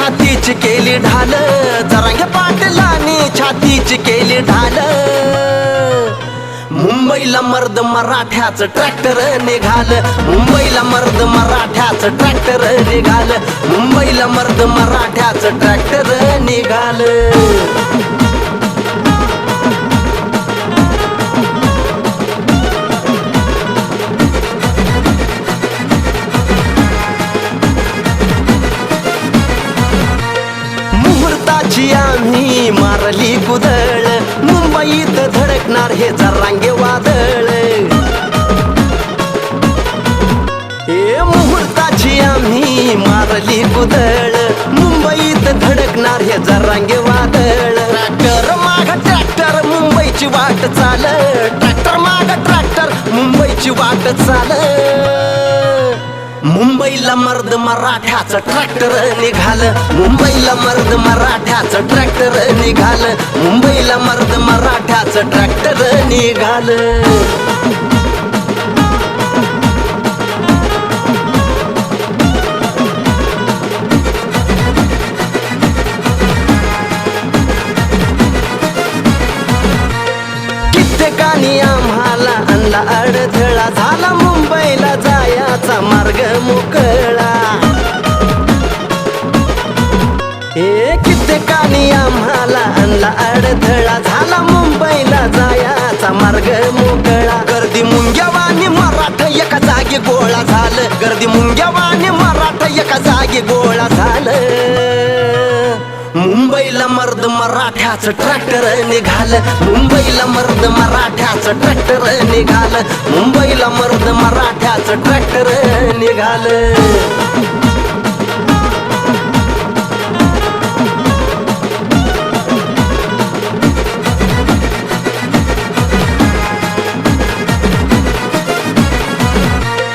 छातीची केली ढाल, जरांगे पाटलांनी छातीची केली ढाल. मुंबईला मर्द मराठ्याचं ट्रॅक्टर निघाल, मुंबईला मर्द मराठ्याचं ट्रॅक्टर निघाल, मुंबईला मर्द मराठ्याचं ट्रॅक्टर निघाल. मुहूर्ताची आम्ही मारली कुदळ, मुंबईत धडकणार हे जरांगे वादळ. हे मुहूर्ताची आम्ही मारली कुदळ, मुंबईत धडकणार हे जरांगे वादळ. ट्रॅक्टर माग ट्रॅक्टर मुंबईची वाट चाल, ट्रॅक्टर माग ट्रॅक्टर मुंबईची वाट चाल. मुंबईला मर्द मराठ्याचं ट्रॅक्टर निघाल, मुंबईला मर्द मराठ्याचं ट्रॅक्टर निघाल, मुंबईला मर्द मराठ्याचं ट्रॅक्टर निघाल. कित्येकानी आम्हाला आणला अडथळा, झाला मुंबईला जायचा मार्ग मोकळा. हे कित्येकानी आम्हाला आणला अडथळा, झाला मुंबईला जायचा मार्ग मोकळा. गर्दी मुंग्यावानी मराठा एका जागी गोळा झालं, गर्दी मुंग्यावानी मराठा एका जागी गोळा झालं. मुंबईला मर्द मराठ्याचं ट्रॅक्टर निघाल, मुंबईला मर्द मराठ्याचं ट्रॅक्टर निघाल, मुंबईला मर्द मराठ्याचं ट्रॅक्टर निघाल.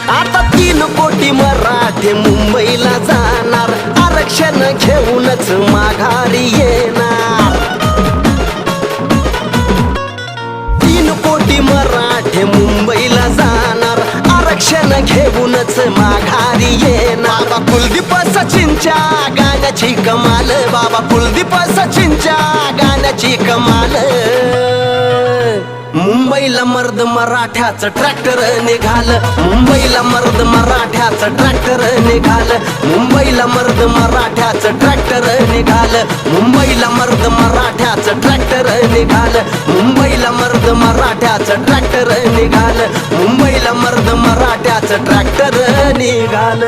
आता 3 कोटी मराठे मुंबईला जाणार, आरक्षण घेऊनच माघारी येणार. 3 कोटी मराठे मुंबईला जाणार, आरक्षण घेऊनच माघारी येणार. बाबा कुलदीप सचिनच्या गाण्याची कमाल, बाबा कुलदीप सचिनच्या गाण्याची कमाल. मुंबईला मर्द मराठ्याचं ट्रॅक्टर निघाल, मुंबईला मर्द मराठ्याचं ट्रॅक्टर निघाल, मुंबईला मर्द मराठ्याचं ट्रॅक्टर निघाल, मुंबईला मर्द मराठ्याचं ट्रॅक्टर निघाल, मुंबईला मर्द मराठ्याचं ट्रॅक्टर निघाल, मुंबईला मर्द मराठ्याचं ट्रॅक्टर निघाल.